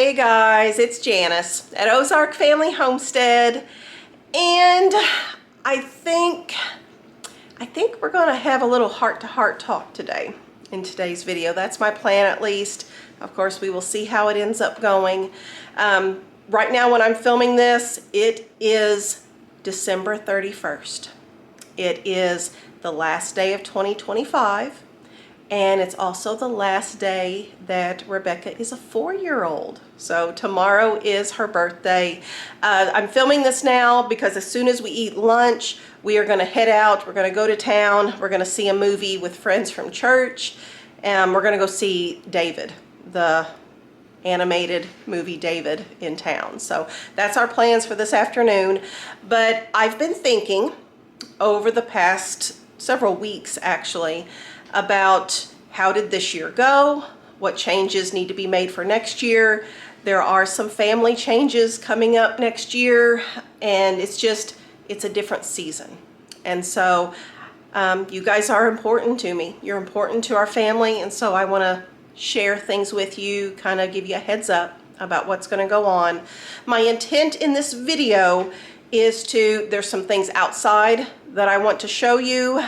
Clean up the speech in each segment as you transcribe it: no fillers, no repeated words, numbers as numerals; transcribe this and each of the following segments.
Hey guys, it's Janice at Ozark Family Homestead, and I think we're going to have a little heart-to-heart talk today in today's video. That's my plan, at least. Of course, we will see how it ends up going. Right now when I'm filming this, it is December 31st. It is the last day of 2025. And it's also the last day that Rebekah is a 4-year-old. So tomorrow is her birthday. I'm filming this now because as soon as we eat lunch, we are going to head out. We're going to go to town. We're going to see a movie with friends from church. And we're going to go see David, the animated movie David, in town. So that's our plans for this afternoon. But I've been thinking over the past several weeks, actually, about how did this year go, what changes need to be made for next year. There are some family changes coming up next year, and it's a different season. And so you guys are important to me. You're important to our family, and so I want to share things with you, kind of give you a heads up about what's going to go on. My intent in this video is there's some things outside that I want to show you.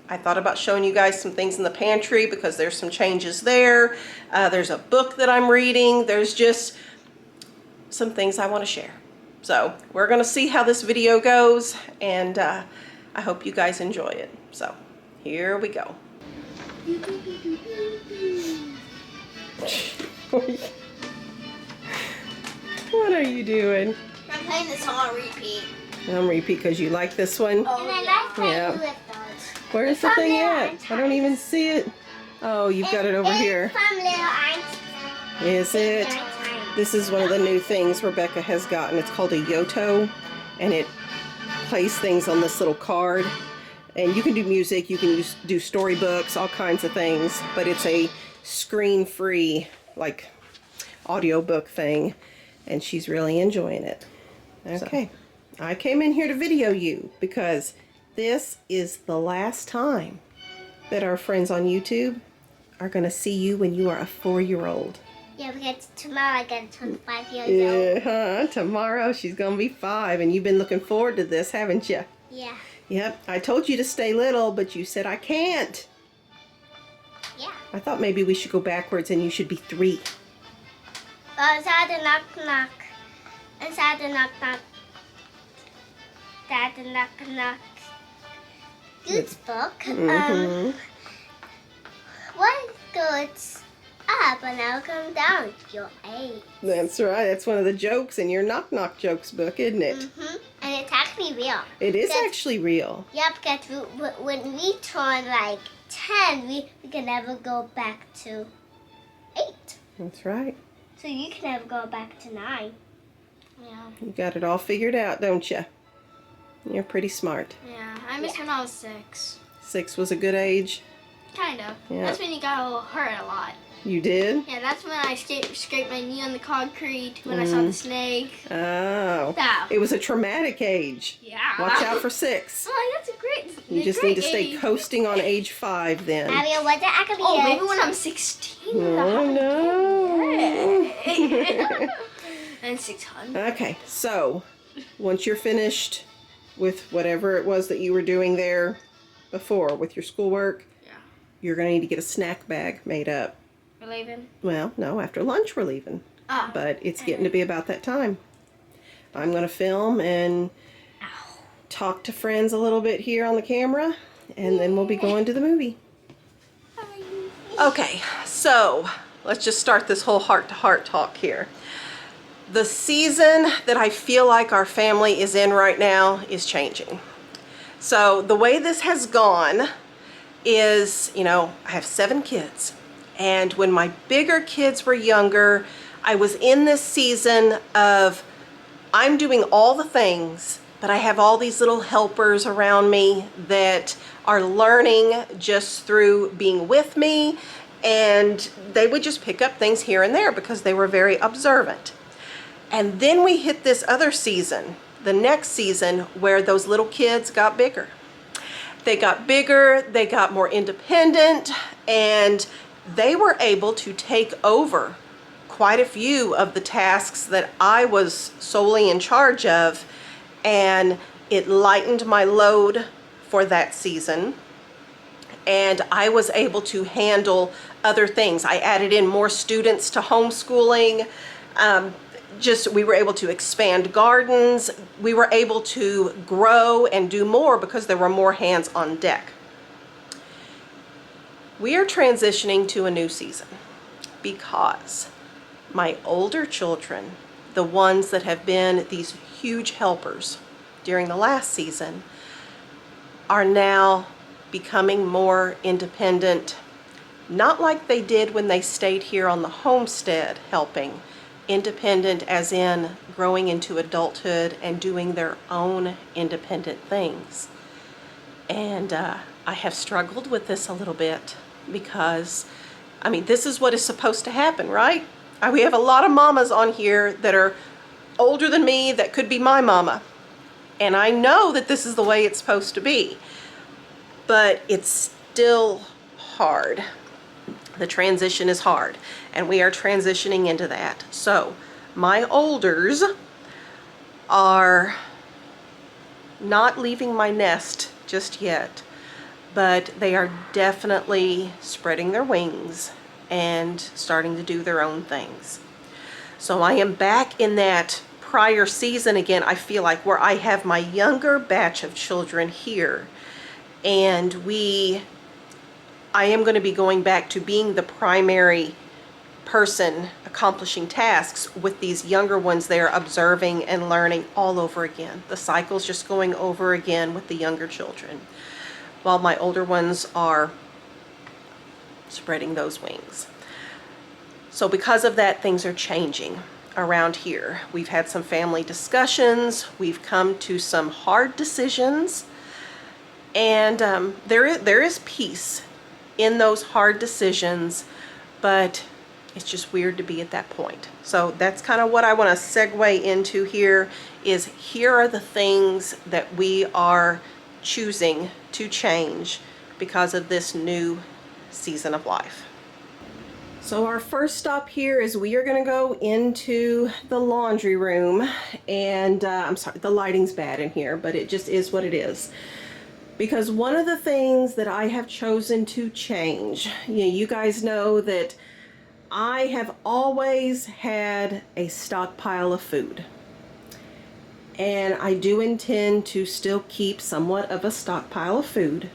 I thought about showing you guys some things in the pantry because there's some changes there. There's a book that I'm reading. There's just some things I want to share. So we're going to see how this video goes, and I hope you guys enjoy it. So here we go. What are you doing? I'm playing this song on repeat. On repeat because you like this one? Oh, and I like playing with those. Where's the thing at? I don't even see it. Oh, you've got it over here. From Little Einstein. Is it? This is one of the new things Rebekah has gotten. It's called a Yoto, and it plays things on this little card. And you can do music, you can do storybooks, all kinds of things, but it's a screen-free, like, audiobook thing, and she's really enjoying it. Okay, so I came in here to video you because this is the last time that our friends on YouTube are going to see you when you are a 4-year-old. Yeah, because tomorrow I get 25 years old. Tomorrow she's going to be 5, and you've been looking forward to this, haven't you? Yeah. Yep, I told you to stay little, but you said I can't. Yeah. I thought maybe we should go backwards and you should be 3. Inside the knock knock. Inside the knock knock. Inside the knock knock. Good book. What goes up and now come down? Your age. That's right. That's one of the jokes in your Knock Knock Jokes book, isn't it? And it's actually real. It is actually real. Yeah, because when we turn like 10, we can never go back to 8. That's right. So you can never go back to 9. Yeah. You got it all figured out, don't you? You're pretty smart. yeah. I missed when I was 6. 6 was a good age. Kind of. Yeah. That's when you got a little hurt a lot. You did? Yeah, that's when I scraped my knee on the concrete, when I saw the snake. Oh. That. It was a traumatic age. Yeah. Watch out for 6. Oh, that's a great You just need to stay coasting on age 5 then. Abigail, what the actually Oh, maybe when I'm 16. Oh, no. And 600. Okay, so once you're finished with whatever it was that you were doing there before with your schoolwork, you're going to need to get a snack bag made up. We're leaving? Well, no, after lunch we're leaving. But it's getting to be about that time. I'm going to film and talk to friends a little bit here on the camera, and then we'll be going to the movie. Okay, so let's just start this whole heart-to-heart talk here. The season that I feel like our family is in right now is changing. So the way this has gone is, you know, I have 7 kids. And when my bigger kids were younger, I was in this season of I'm doing all the things, but I have all these little helpers around me that are learning just through being with me, and they would just pick up things here and there because they were very observant. And then we hit this other season, the next season, where those little kids got bigger. They got bigger, they got more independent, and they were able to take over quite a few of the tasks that I was solely in charge of, and it lightened my load for that season, and I was able to handle other things. I added in more students to homeschooling. We were able to expand gardens. We were able to grow and do more because there were more hands on deck. We are transitioning to a new season because my older children, the ones that have been these huge helpers during the last season, are now becoming more independent, not like they did when they stayed here on the homestead helping. Independent as in growing into adulthood and doing their own independent things. And I have struggled with this a little bit because, I mean, this is what is supposed to happen, right? We have a lot of mamas on here that are older than me that could be my mama. And I know that this is the way it's supposed to be. But it's still hard. The transition is hard, and we are transitioning into that. So my olders are not leaving my nest just yet, but they are definitely spreading their wings and starting to do their own things. So I am back in that prior season again, I feel like, where I have my younger batch of children here, and I am going to be going back to being the primary person accomplishing tasks with these younger ones there, observing and learning all over again. The cycle's just going over again with the younger children, while my older ones are spreading those wings. So because of that, things are changing around here. We've had some family discussions. We've come to some hard decisions, and there is peace in those hard decisions, but it's just weird to be at that point. So that's kind of what I want to segue into here, is here are the things that we are choosing to change because of this new season of life. So our first stop here is we are going to go into the laundry room, and I'm sorry, the lighting's bad in here, but it just is what it is. Because one of the things that I have chosen to change, you guys know that I have always had a stockpile of food. And I do intend to still keep somewhat of a stockpile of food,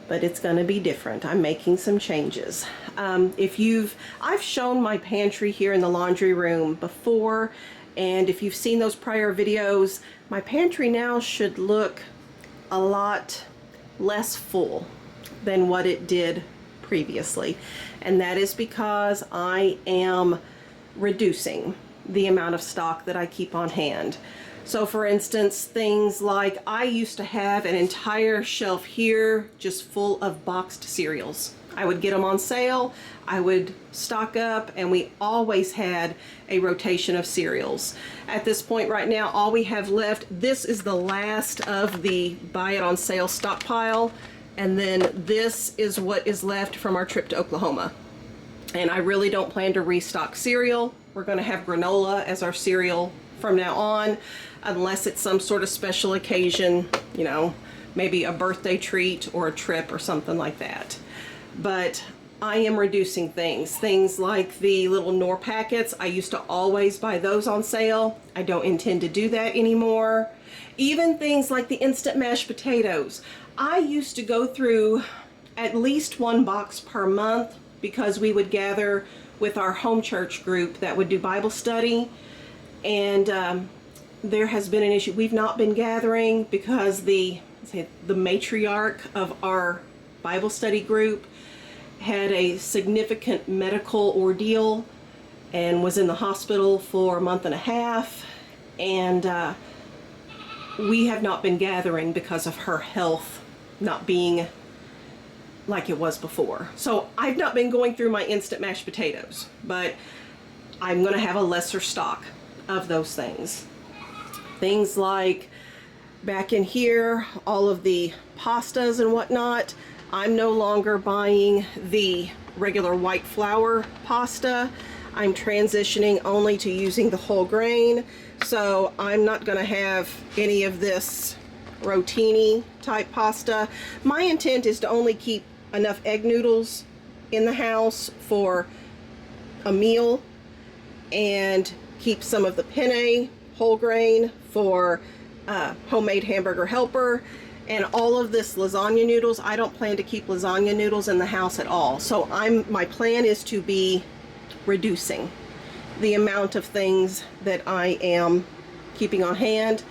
but it's going to be different. I'm making some changes. I've shown my pantry here in the laundry room before, and if you've seen those prior videos, my pantry now should look a lot less full than what it did previously, and that is because I am reducing the amount of stock that I keep on hand. So for instance, things like I used to have an entire shelf here just full of boxed cereals. I would get them on sale, I would stock up, and we always had a rotation of cereals. At this point right now, all we have left, this is the last of the buy it on sale stockpile, and then this is what is left from our trip to Oklahoma. And I really don't plan to restock cereal. We're going to have granola as our cereal from now on, unless it's some sort of special occasion, you know, maybe a birthday treat or a trip or something like that. But I am reducing things like the little Knorr packets. I used to always buy those on sale. I don't intend to do that anymore. Even things like the instant mashed potatoes. I used to go through at least one box per month because we would gather with our home church group that would do Bible study, and there has been an issue. We've not been gathering because the matriarch of our Bible study group had a significant medical ordeal and was in the hospital for a month and a half, and we have not been gathering because of her health not being like it was before. So I've not been going through my instant mashed potatoes, but I'm going to have a lesser stock of those things. Things like back in here, all of the pastas and whatnot, I'm no longer buying the regular white flour pasta. I'm transitioning only to using the whole grain, so I'm not going to have any of this rotini type pasta. My intent is to only keep enough egg noodles in the house for a meal and keep some of the penne whole grain for homemade hamburger helper. And all of this lasagna noodles, I don't plan to keep lasagna noodles in the house at all. So my plan is to be reducing the amount of things that I am keeping on hand,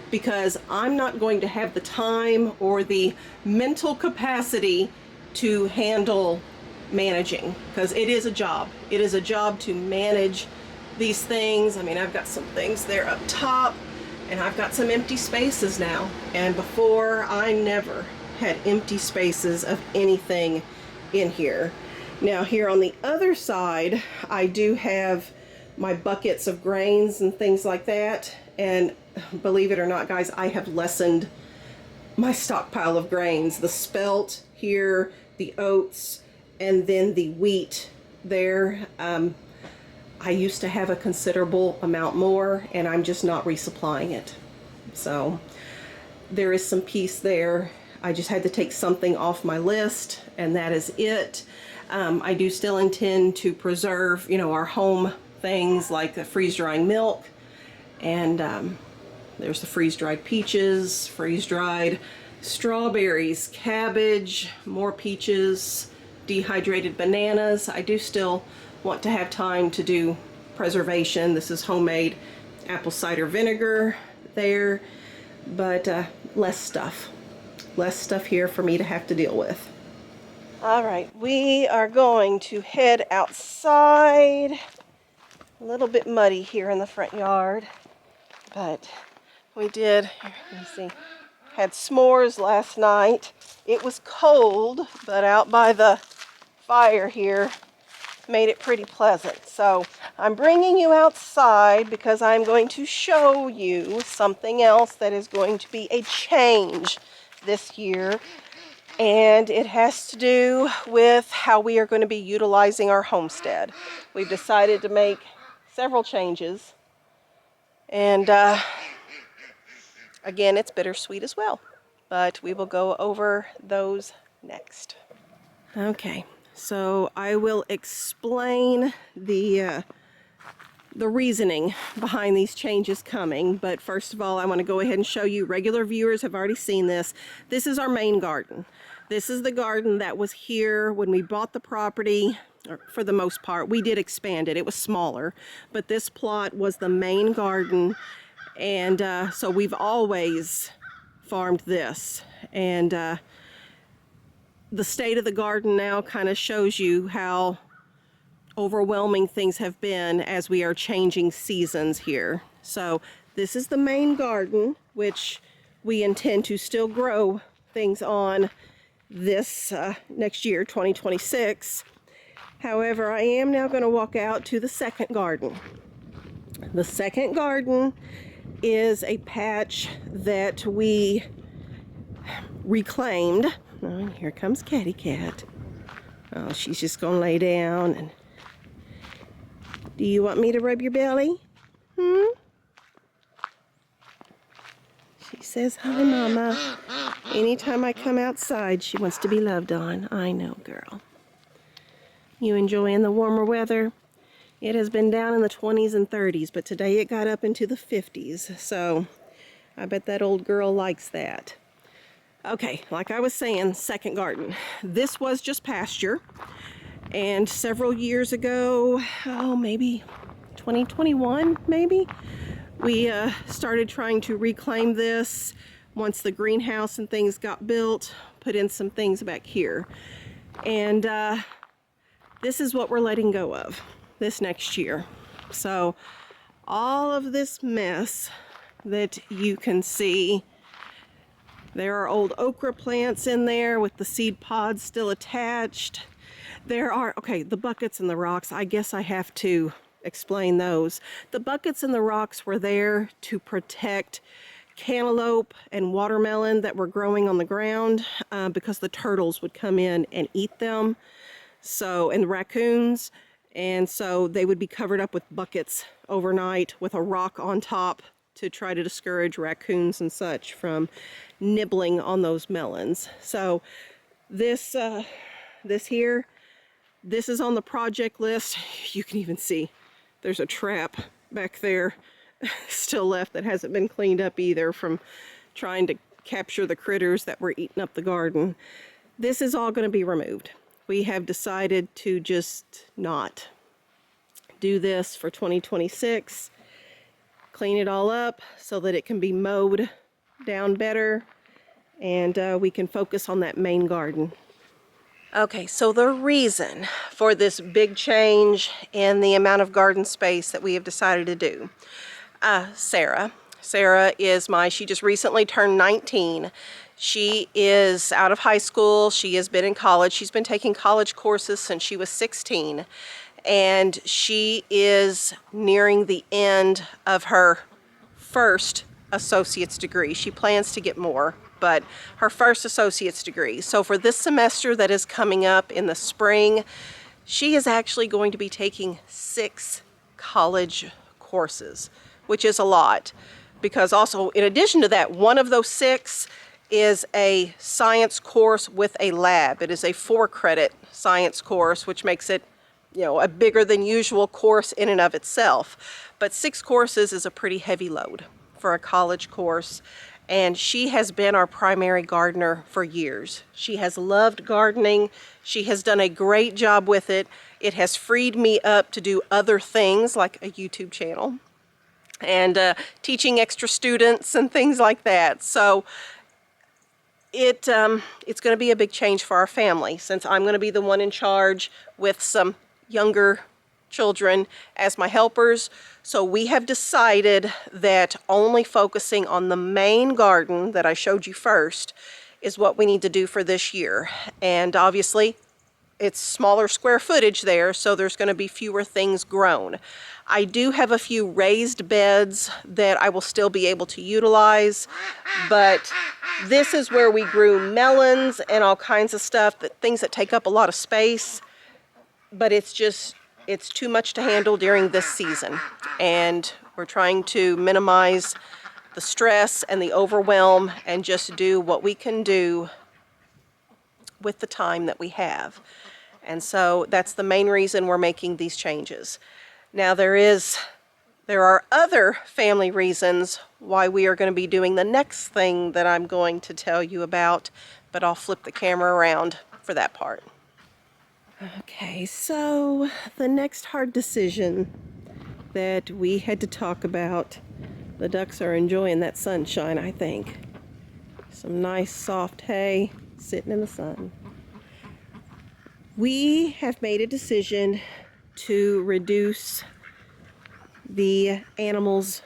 because I'm not going to have the time or the mental capacity to handle managing, because it is a job. It is a job to manage these things. I mean, I've got some things there up top, and I've got some empty spaces now. And before, I never had empty spaces of anything in here. Now here on the other side, I do have my buckets of grains and things like that. And believe it or not, guys, I have lessened my stockpile of grains. The spelt here, the oats, and then the wheat there. I used to have a considerable amount more, and I'm just not resupplying it. So there is some peace there. I just had to take something off my list, and that is it. I do still intend to preserve, you know, our home things like the freeze-drying milk, and there's the freeze-dried peaches, freeze-dried strawberries, cabbage, more peaches, dehydrated bananas. I do still want to have time to do preservation. This is homemade apple cider vinegar there, but less stuff here for me to have to deal with. All right, we are going to head outside. A little bit muddy here in the front yard, but we did, here, let me see, had s'mores last night. It was cold, but out by the fire here made it pretty pleasant. So I'm bringing you outside because I'm going to show you something else that is going to be a change this year, and it has to do with how we are going to be utilizing our homestead. We've decided to make several changes, and again, it's bittersweet as well, but we will go over those next. Okay, so I will explain the reasoning behind these changes coming, but first of all, I want to go ahead and show you. Regular viewers have already seen this. This is our main garden. This is the garden that was here when we bought the property. For the most part, we did expand it. It was smaller, but this plot was the main garden, and so we've always farmed this. And the state of the garden now kind of shows you how overwhelming things have been as we are changing seasons here. So this is the main garden, which we intend to still grow things on this next year, 2026. However, I am now going to walk out to the second garden. The second garden is a patch that we reclaimed. Oh, here comes Catty Cat. Oh, she's just going to lay down. And do you want me to rub your belly? She says, hi, Mama. Anytime I come outside, she wants to be loved on. I know, girl. You enjoying the warmer weather? It has been down in the 20s and 30s, but today it got up into the 50s. So I bet that old girl likes that. Okay, like I was saying, second garden. This was just pasture. And several years ago, oh, maybe 2021, maybe, we started trying to reclaim this. Once the greenhouse and things got built, put in some things back here. And this is what we're letting go of this next year. So all of this mess that you can see, there are old okra plants in there with the seed pods still attached. There are, okay, the buckets and the rocks, I guess I have to explain those. The buckets and the rocks were there to protect cantaloupe and watermelon that were growing on the ground because the turtles would come in and eat them. So, and the raccoons. And so they would be covered up with buckets overnight with a rock on top to try to discourage raccoons and such from nibbling on those melons. So this here, this is on the project list. You can even see there's a trap back there still left that hasn't been cleaned up either from trying to capture the critters that were eating up the garden. This is all going to be removed. We have decided to just not do this for 2026. Clean it all up so that it can be mowed down better, and we can focus on that main garden. Okay, so the reason for this big change in the amount of garden space that we have decided to do. Sarah is she just recently turned 19. She is out of high school. She has been in college. She's been taking college courses since she was 16. And she is nearing the end of her first associate's degree. She plans to get more, but her first associate's degree. So for this semester that is coming up in the spring, she is actually going to be taking 6 college courses, which is a lot. Because also, in addition to that, one of those 6 is a science course with a lab. It is a 4-credit science course, which makes it, a bigger than usual course in and of itself. But 6 courses is a pretty heavy load for a college course. And she has been our primary gardener for years. She has loved gardening. She has done a great job with it. It has freed me up to do other things like a YouTube channel and teaching extra students and things like that. So it's going to be a big change for our family since I'm going to be the one in charge with some younger children as my helpers. So we have decided that only focusing on the main garden that I showed you first is what we need to do for this year. And obviously it's smaller square footage there, so there's going to be fewer things grown. I do have a few raised beds that I will still be able to utilize, but this is where we grew melons and all kinds of stuff, things that take up a lot of space, but it's too much to handle during this season. And we're trying to minimize the stress and the overwhelm and just do what we can do with the time that we have. And so that's the main reason we're making these changes. Now there are other family reasons why we are going to be doing the next thing that I'm going to tell you about, but I'll flip the camera around for that part. Okay, so the next hard decision that we had to talk about, the ducks are enjoying that sunshine, I think. Some nice soft hay sitting in the sun. We have made a decision to reduce the animals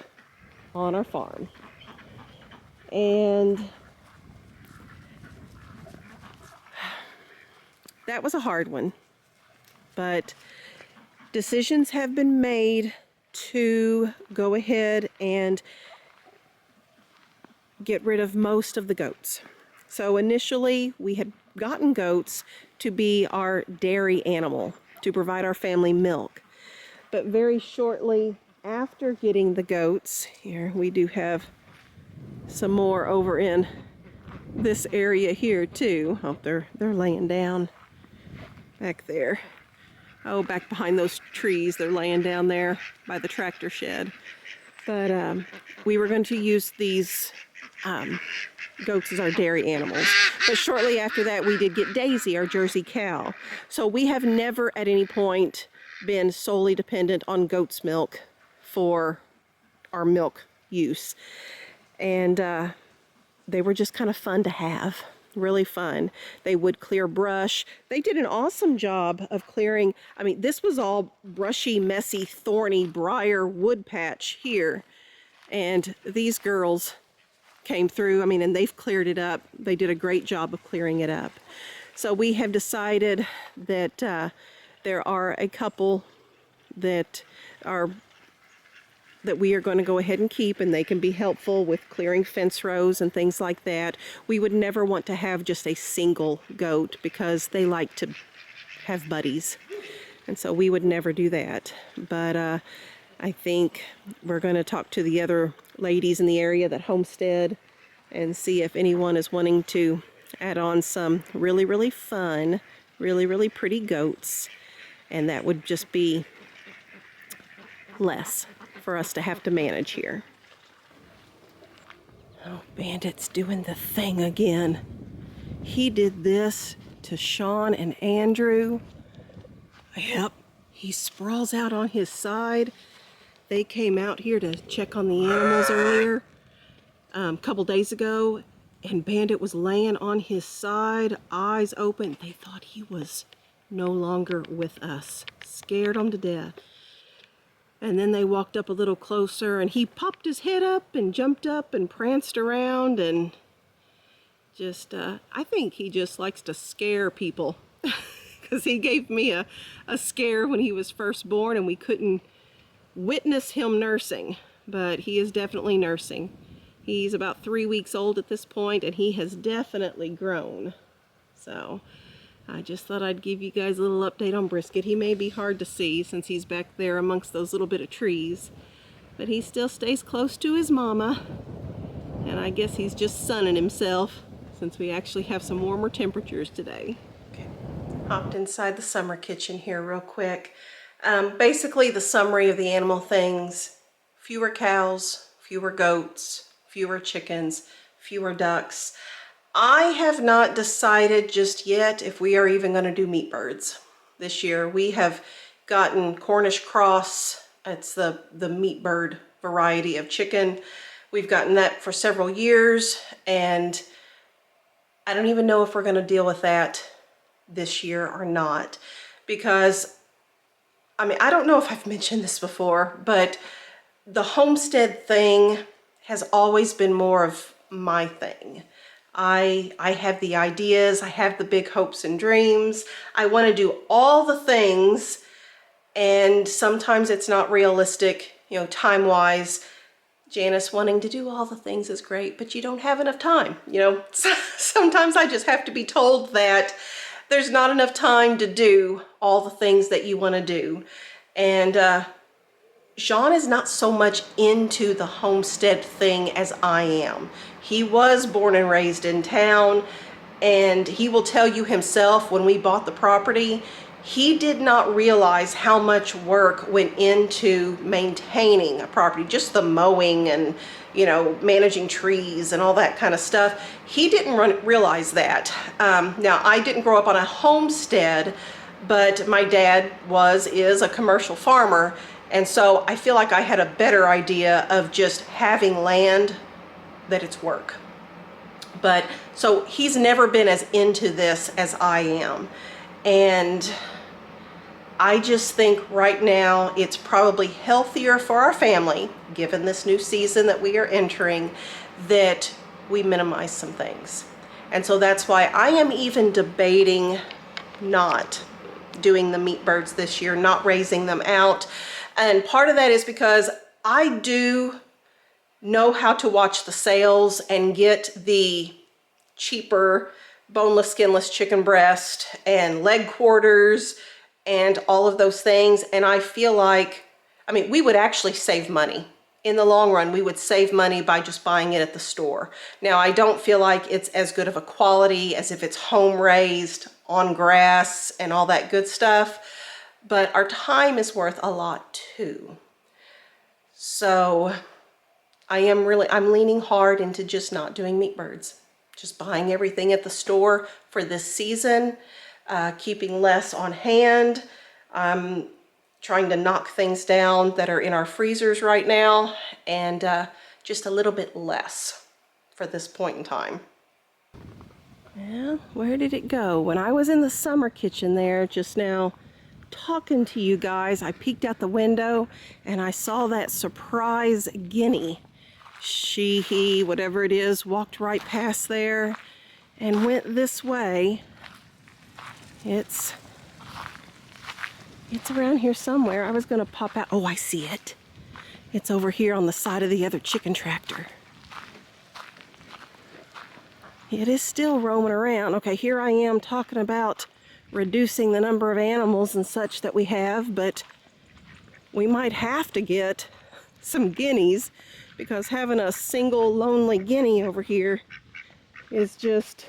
on our farm. And that was a hard one. But decisions have been made to go ahead and get rid of most of the goats. So initially we had gotten goats to be our dairy animal, to provide our family milk. But very shortly after getting the goats, here we do have some more over in this area here too. Oh, they're laying down back there. Oh, back behind those trees, they're laying down there by the tractor shed. But we were going to use these goats as our dairy animals. But shortly after that, we did get Daisy, our Jersey cow. So we have never at any point been solely dependent on goat's milk for our milk use. And they were just kind of fun to have. Really fun. They would clear brush. They did an awesome job of clearing. I mean, this was all brushy, messy, thorny briar wood patch here. And these girls came through, and they've cleared it up. They did a great job of clearing it up. So we have decided that there are a couple that we are going to go ahead and keep, and they can be helpful with clearing fence rows and things like that. We would never want to have just a single goat because they like to have buddies. And so we would never do that. But I think we're going to talk to the other ladies in the area that homestead and see if anyone is wanting to add on some really, really fun, really, really pretty goats. And that would just be less for us to have to manage here. Oh, Bandit's doing the thing again. He did this to Shawn and Andrew. Yep, he sprawls out on his side. They came out here to check on the animals earlier, a couple days ago, and Bandit was laying on his side, eyes open. They thought he was no longer with us. Scared them to death. And then they walked up a little closer, and he popped his head up and jumped up and pranced around, and just, I think he just likes to scare people. Because he gave me a scare when he was first born, and we couldn't witness him nursing, but he is definitely nursing. He's about 3 weeks old at this point, and he has definitely grown. So I just thought I'd give you guys a little update on Brisket. He may be hard to see since he's back there amongst those little bit of trees, but he still stays close to his mama, and I guess he's just sunning himself since we actually have some warmer temperatures today. Okay. Hopped inside the summer kitchen here real quick. Basically the summary of the animal things: fewer cows, fewer goats, fewer chickens, fewer ducks. I have not decided just yet if we are even going to do meat birds this year. We have gotten Cornish cross. It's the meat bird variety of chicken. We've gotten that for several years, and I don't even know if we're going to deal with that this year or not, because I mean, I don't know if I've mentioned this before, but the homestead thing has always been more of my thing. I have the ideas, I have the big hopes and dreams. I want to do all the things, and sometimes it's not realistic, you know, time-wise. Janice wanting to do all the things is great, but you don't have enough time, you know. Sometimes I just have to be told that there's not enough time to do all the things that you want to do. And Shawn is not so much into the homestead thing as I am. He was born and raised in town, and he will tell you himself, when we bought the property, he did not realize how much work went into maintaining a property, just the mowing and, you know, managing trees and all that kind of stuff. He didn't realize that. Now, I didn't grow up on a homestead, but my dad is a commercial farmer. And so I feel like I had a better idea of just having land, that it's work. But so he's never been as into this as I am. And I just think right now it's probably healthier for our family, given this new season that we are entering, that we minimize some things. And so that's why I am even debating not doing the meat birds this year, not raising them out. And part of that is because I do know how to watch the sales and get the cheaper boneless, skinless chicken breast and leg quarters and all of those things. And I feel like, I mean, we would actually save money. In the long run, we would save money by just buying it at the store. Now, I don't feel like it's as good of a quality as if it's home raised on grass and all that good stuff, but our time is worth a lot too. So I'm leaning hard into just not doing meat birds, just buying everything at the store for this season, keeping less on hand. I'm trying to knock things down that are in our freezers right now, and just a little bit less for this point in time. Well, where did it go? When I was in the summer kitchen there just now talking to you guys, I peeked out the window and I saw that surprise guinea. He, whatever it is, walked right past there and went this way. It's around here somewhere. I was gonna pop out. Oh, I see it. It's over here on the side of the other chicken tractor. It is still roaming around. Okay, here I am talking about reducing the number of animals and such that we have, but we might have to get some guineas because having a single lonely guinea over here is just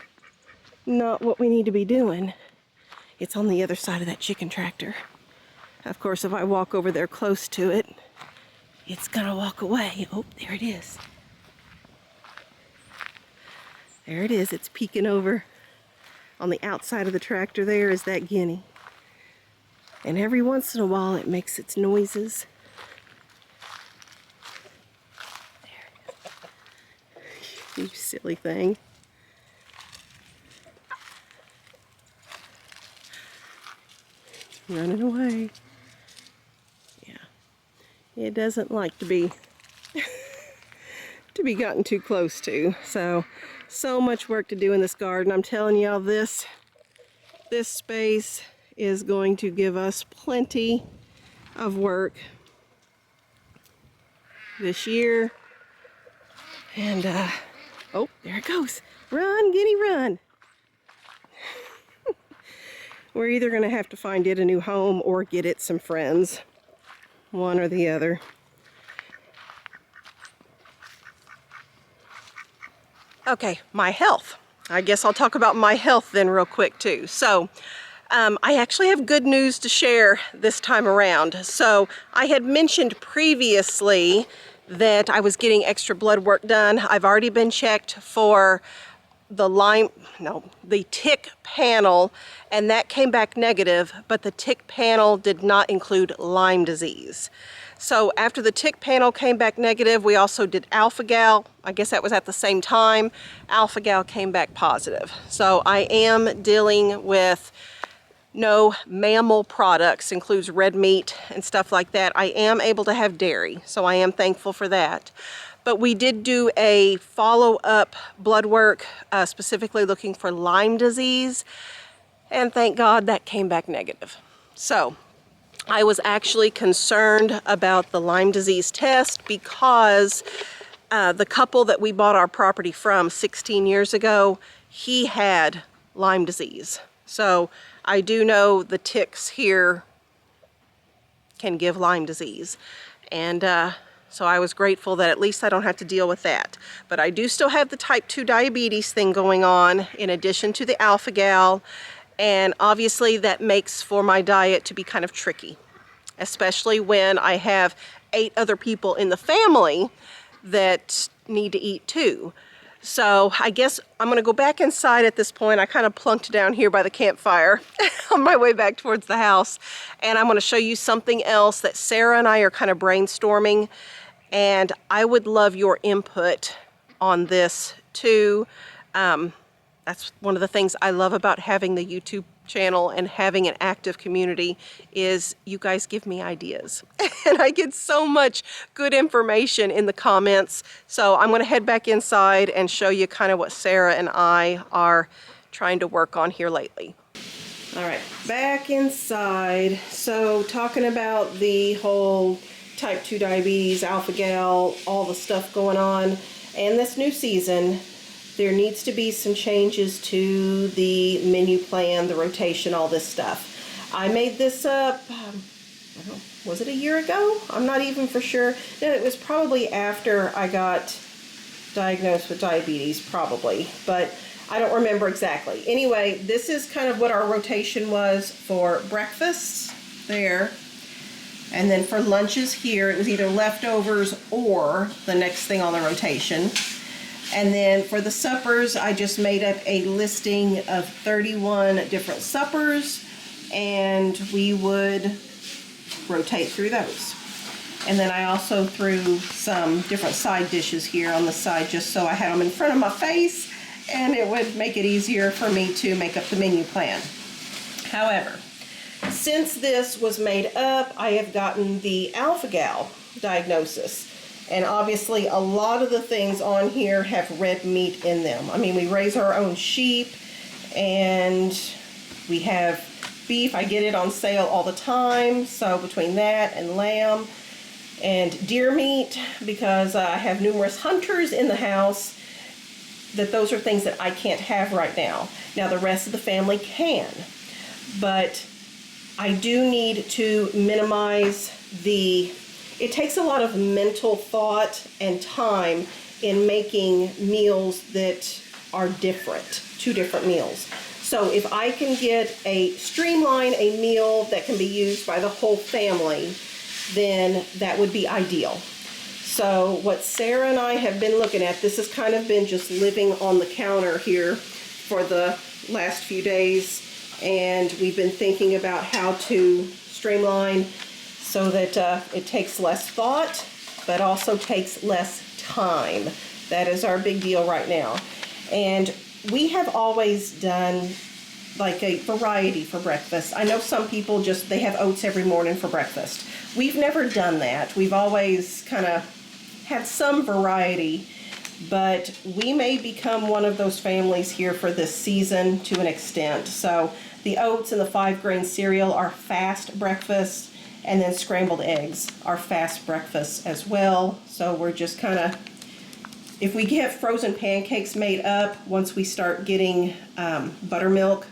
not what we need to be doing. It's on the other side of that chicken tractor. Of course, if I walk over there close to it, it's gonna walk away. Oh, there it is. There it is, it's peeking over. On the outside of the tractor there is that guinea. And every once in a while it makes its noises. There it is. You silly thing. It's running away. Yeah. It doesn't like to be gotten too close to. So much work to do in this garden. I'm telling y'all, this space is going to give us plenty of work this year. And oh, there it goes. Run, guinea, run. We're either gonna have to find it a new home or get it some friends, one or the other. Okay, my health. I guess I'll talk about my health then real quick too. So, I actually have good news to share this time around. So, I had mentioned previously that I was getting extra blood work done. I've already been checked for the tick panel, and that came back negative, but the tick panel did not include Lyme disease. So after the tick panel came back negative, we also did alpha-gal. I guess that was at the same time. Alpha-gal came back positive. So I am dealing with no mammal products, includes red meat and stuff like that. I am able to have dairy, so I am thankful for that. But we did do a follow-up blood work, specifically looking for Lyme disease, and thank God that came back negative. So I was actually concerned about the Lyme disease test because the couple that we bought our property from 16 years ago, he had Lyme disease. So I do know the ticks here can give Lyme disease. And so I was grateful that at least I don't have to deal with that. But I do still have the type 2 diabetes thing going on in addition to the alpha-gal. And obviously that makes for my diet to be kind of tricky, especially when I have 8 other people in the family that need to eat too. So I guess I'm gonna go back inside at this point. I kind of plunked down here by the campfire on my way back towards the house. And I'm gonna show you something else that Sarah and I are kind of brainstorming. And I would love your input on this too. That's one of the things I love about having the YouTube channel and having an active community is you guys give me ideas. And I get so much good information in the comments. So I'm gonna head back inside and show you kind of what Sarah and I are trying to work on here lately. All right, back inside. So talking about the whole type 2 diabetes, alpha-gal, all the stuff going on, and this new season, there needs to be some changes to the menu plan, the rotation, all this stuff. I made this up, I don't know, was it a year ago? I'm not even for sure. No, it was probably after I got diagnosed with diabetes, probably, but I don't remember exactly. Anyway, this is kind of what our rotation was for breakfast there. And then for lunches here, it was either leftovers or the next thing on the rotation. And then for the suppers, I just made up a listing of 31 different suppers, and we would rotate through those. And then I also threw some different side dishes here on the side just so I had them in front of my face, and it would make it easier for me to make up the menu plan. However, since this was made up, I have gotten the alpha-gal diagnosis. And obviously a lot of the things on here have red meat in them. I mean, we raise our own sheep and we have beef. I get it on sale all the time. So between that and lamb and deer meat, because I have numerous hunters in the house, that those are things that I can't have right now. Now the rest of the family can. but I do need to minimize it takes a lot of mental thought and time in making meals that are different, 2 different meals. So if I can streamline a meal that can be used by the whole family, then that would be ideal. So what Sarah and I have been looking at, this has kind of been just living on the counter here for the last few days, and we've been thinking about how to streamline so that it takes less thought, but also takes less time. That is our big deal right now. And we have always done like a variety for breakfast. I know some people they have oats every morning for breakfast. We've never done that. We've always kind of had some variety, but we may become one of those families here for this season to an extent. So the oats and the 5-grain cereal are fast breakfast, and then scrambled eggs are fast breakfast as well. So we're just kind of, if we get frozen pancakes made up, once we start getting buttermilk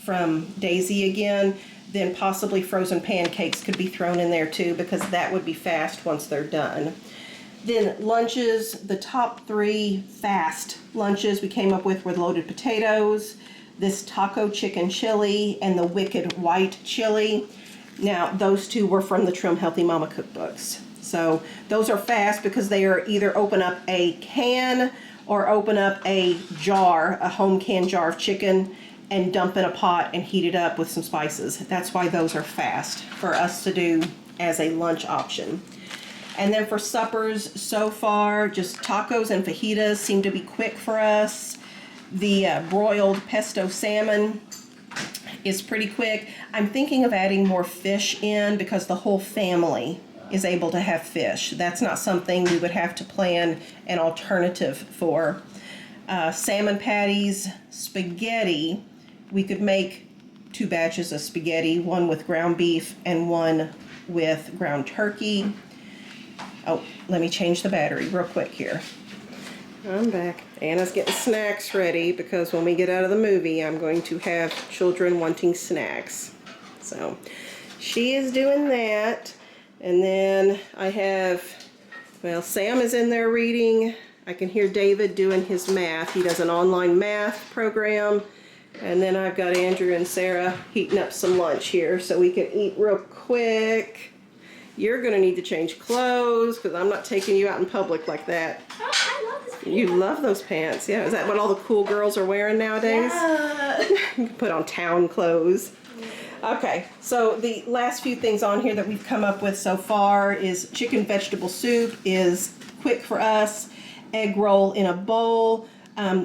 from Daisy again, then possibly frozen pancakes could be thrown in there too, because that would be fast once they're done. Then lunches, the top 3 fast lunches we came up with were loaded potatoes, this taco chicken chili, and the wicked white chili. Now, those 2 were from the Trim Healthy Mama cookbooks. So those are fast because they are either open up a can or open up a jar, a home canned jar of chicken, and dump in a pot and heat it up with some spices. That's why those are fast for us to do as a lunch option. And then for suppers, so far, just tacos and fajitas seem to be quick for us. The broiled pesto salmon is pretty quick. I'm thinking of adding more fish in because the whole family is able to have fish. That's not something we would have to plan an alternative for. Salmon patties, spaghetti. We could make 2 batches of spaghetti, one with ground beef and one with ground turkey. Oh, let me change the battery real quick here. I'm back. Anna's getting snacks ready because when we get out of the movie, I'm going to have children wanting snacks. So she is doing that. And then I have, Sam is in there reading. I can hear David doing his math. He does an online math program. And then I've got Andrew and Sarah heating up some lunch here so we can eat real quick. You're going to need to change clothes because I'm not taking you out in public like that. Oh, I love this pants. You love those pants. Yeah, is that what all the cool girls are wearing nowadays? Yeah. You can put on town clothes. Okay, so the last few things on here that we've come up with so far is chicken vegetable soup is quick for us. Egg roll in a bowl.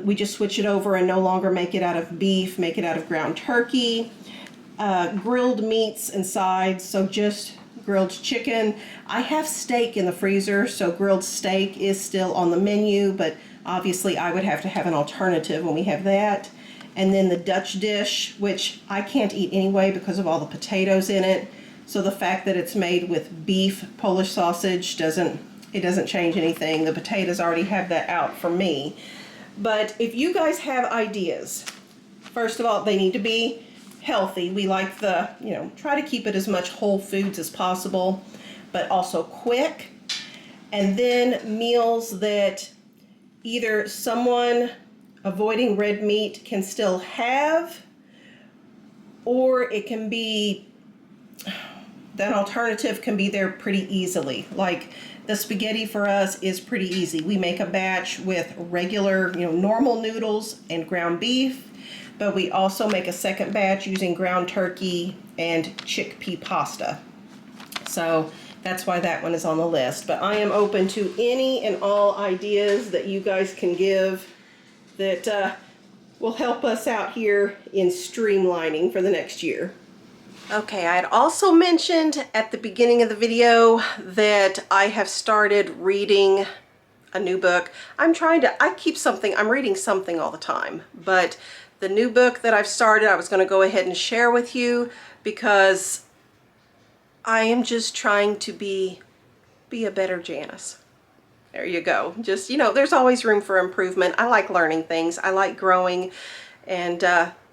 We just switch it over and no longer make it out of beef, make it out of ground turkey. Grilled meats and sides, so just grilled chicken. I have steak in the freezer, so grilled steak is still on the menu, but obviously I would have to have an alternative when we have that. And then the Dutch dish, which I can't eat anyway because of all the potatoes in it. So the fact that it's made with beef Polish sausage doesn't change anything. The potatoes already have that out for me. But if you guys have ideas, first of all, they need to be healthy. We like try to keep it as much whole foods as possible, but also quick. And then meals that either someone avoiding red meat can still have, or it can be, that alternative can be there pretty easily. Like the spaghetti for us is pretty easy. We make a batch with regular, normal noodles and ground beef, but we also make a second batch using ground turkey and chickpea pasta. So that's why that one is on the list. But I am open to any and all ideas that you guys can give that will help us out here in streamlining for the next year. Okay, I had also mentioned at the beginning of the video that I have started reading a new book. I'm reading something all the time, but the new book that I've started, I was going to go ahead and share with you because I am just trying to be a better Janice. There you go. Just, there's always room for improvement. I like learning things. I like growing. And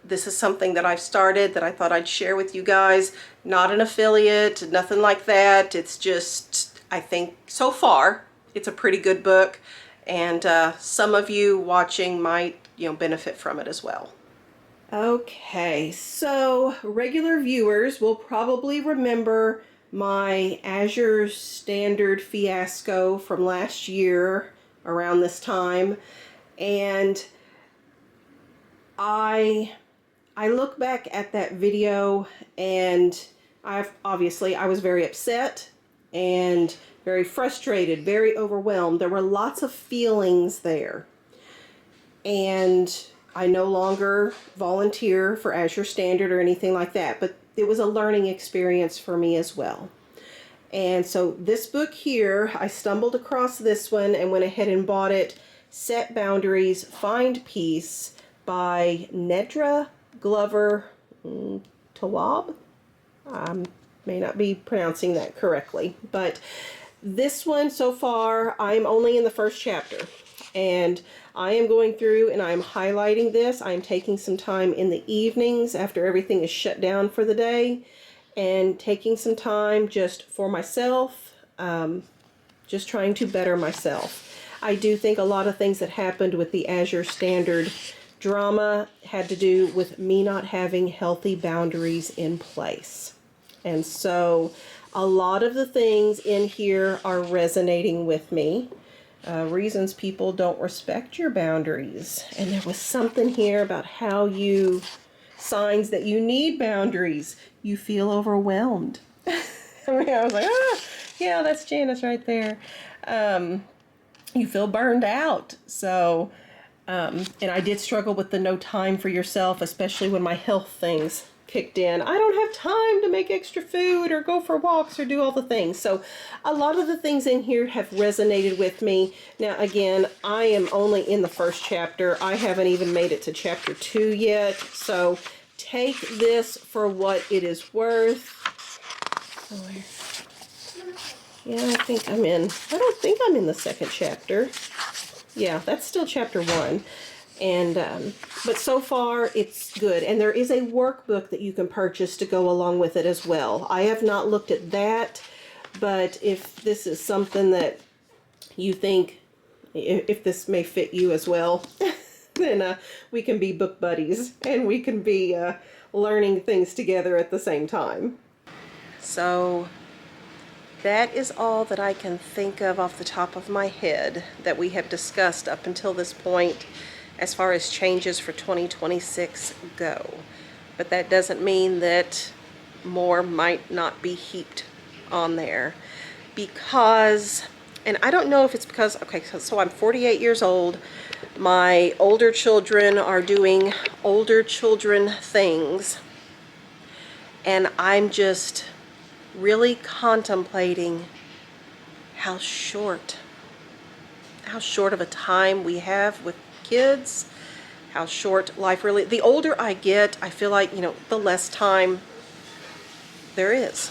This is something that I've started that I thought I'd share with you guys. Not an affiliate, nothing like that. It's just, I think so far, it's a pretty good book. And some of you watching might, benefit from it as well. Okay, so regular viewers will probably remember my Azure Standard fiasco from last year around this time. And I look back at that video, and I was very upset and very frustrated, very overwhelmed. There were lots of feelings there. And I no longer volunteer for Azure Standard or anything like that, but it was a learning experience for me as well. And so this book here, I stumbled across this one and went ahead and bought it. Set Boundaries, Find Peace by Nedra Glover Tawwab. May not be pronouncing that correctly, but this one so far, I'm only in the first chapter, and I am going through and I'm highlighting this. I'm taking some time in the evenings after everything is shut down for the day, and taking some time just for myself, just trying to better myself. I do think a lot of things that happened with the Azure Standard drama had to do with me not having healthy boundaries in place. And so a lot of the things in here are resonating with me. Reasons people don't respect your boundaries. And there was something here about how signs that you need boundaries. You feel overwhelmed. I was like, yeah, that's Janice right there. You feel burned out. So, and I did struggle with the no time for yourself, especially when my health things kicked in. I don't have time to make extra food or go for walks or do all the things. So a lot of the things in here have resonated with me. Now, again, I am only in the first chapter. I haven't even made it to chapter 2 yet. So take this for what it is worth. Yeah, I don't think I'm in the second chapter. Yeah, that's still chapter 1. And, but so far it's good. And there is a workbook that you can purchase to go along with it as well. I have not looked at that, but if this is something that you think, if this may fit you as well, then we can be book buddies and we can be learning things together at the same time. So that is all that I can think of off the top of my head that we have discussed up until this point as far as changes for 2026 go. But that doesn't mean that more might not be heaped on there, because, and I don't know if it's because, okay, so I'm 48 years old. My older children are doing older children things, and I'm just really contemplating how short of a time we have with kids, how short life really, the older I get, I feel like, the less time there is,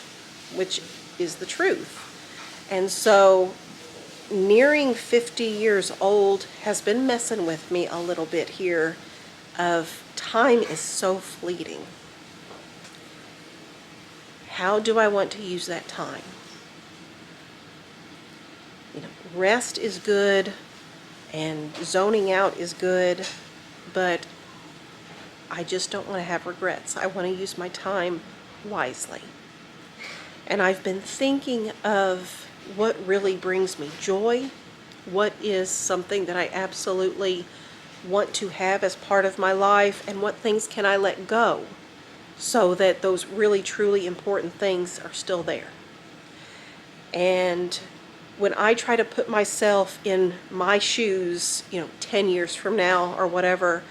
which is the truth. And so nearing 50 years old has been messing with me a little bit here, of time is so fleeting. How do I want to use that time? Rest is good and zoning out is good, but I just don't want to have regrets. I want to use my time wisely. And I've been thinking of what really brings me joy, what is something that I absolutely want to have as part of my life, and what things can I let go so that those really truly important things are still there. And when I try to put myself in my shoes, 10 years from now or whatever,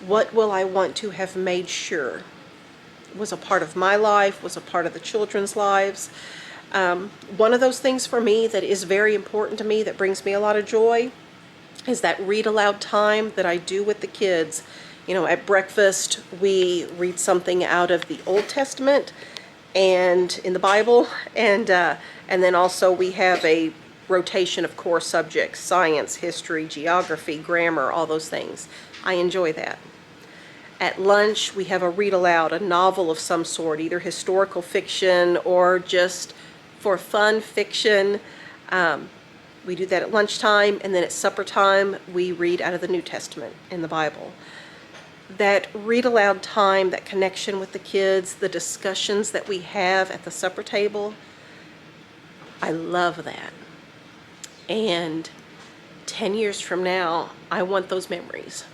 what will I want to have made sure was a part of my life, was a part of the children's lives? One of those things for me that is very important to me, that brings me a lot of joy, is that read aloud time that I do with the kids. At breakfast, we read something out of the Old Testament and in the Bible, and then also we have a rotation of core subjects: science, history, geography, grammar, all those things. I enjoy that. At lunch, we have a read aloud, a novel of some sort, either historical fiction or just for fun fiction. We do that at lunchtime, and then at supper time, we read out of the New Testament in the Bible. That read aloud time, that connection with the kids, the discussions that we have at the supper table, I love that. And 10 years from now, I want those memories.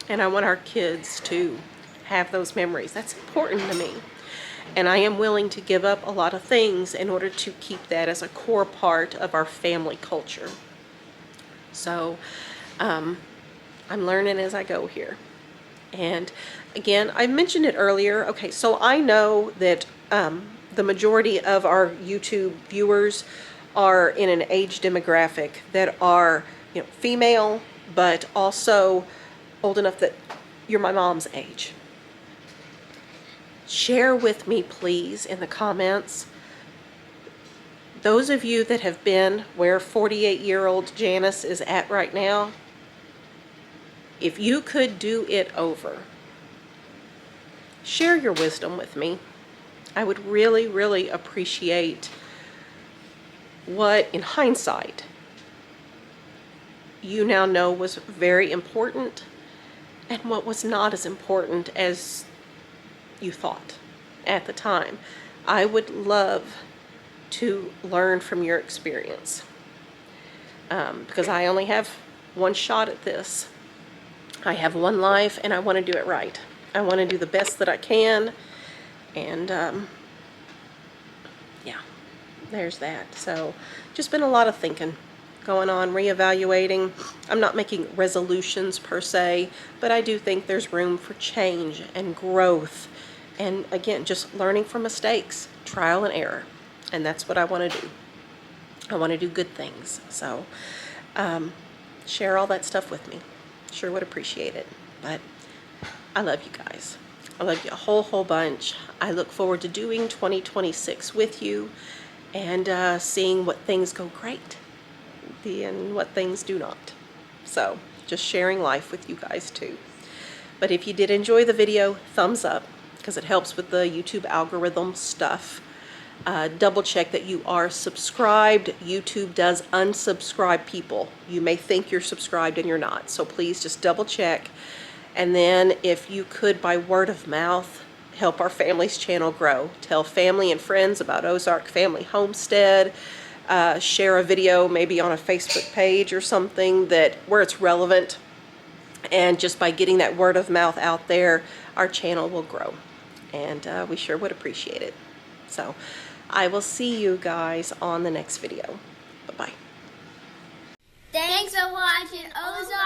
And I want our kids to have those memories. That's important to me. And I am willing to give up a lot of things in order to keep that as a core part of our family culture. So I'm learning as I go here. And again, I mentioned it earlier. Okay, so I know that the majority of our YouTube viewers are in an age demographic that are, you know, female, but also old enough that you're my mom's age. Share with me, please, in the comments, those of you that have been where 48-year-old Janice is at right now, if you could do it over, share your wisdom with me. I would really, really appreciate what, in hindsight, you now know was very important and what was not as important as you thought at the time. I would love to learn from your experience because I only have one shot at this. I have one life and I want to do it right. I want to do the best that I can, and yeah, there's that. So just been a lot of thinking going on, reevaluating. I'm not making resolutions per se, but I do think there's room for change and growth. And again, just learning from mistakes, trial and error. And that's what I want to do. I want to do good things. So share all that stuff with me. Sure would appreciate it. But I love you guys. I love you a whole bunch. I look forward to doing 2026 with you and seeing what things go great and what things do not. So just sharing life with you guys too. But if you did enjoy the video, thumbs up, because it helps with the YouTube algorithm stuff. Double check that you are subscribed. YouTube does unsubscribe people. You may think you're subscribed and you're not. So please just double check. And then if you could, by word of mouth, help our family's channel grow. Tell family and friends about Ozark Family Homestead. Share a video maybe on a Facebook page or something where it's relevant. And just by getting that word of mouth out there, our channel will grow. And we sure would appreciate it. So I will see you guys on the next video. Bye-bye. Thanks for watching Ozark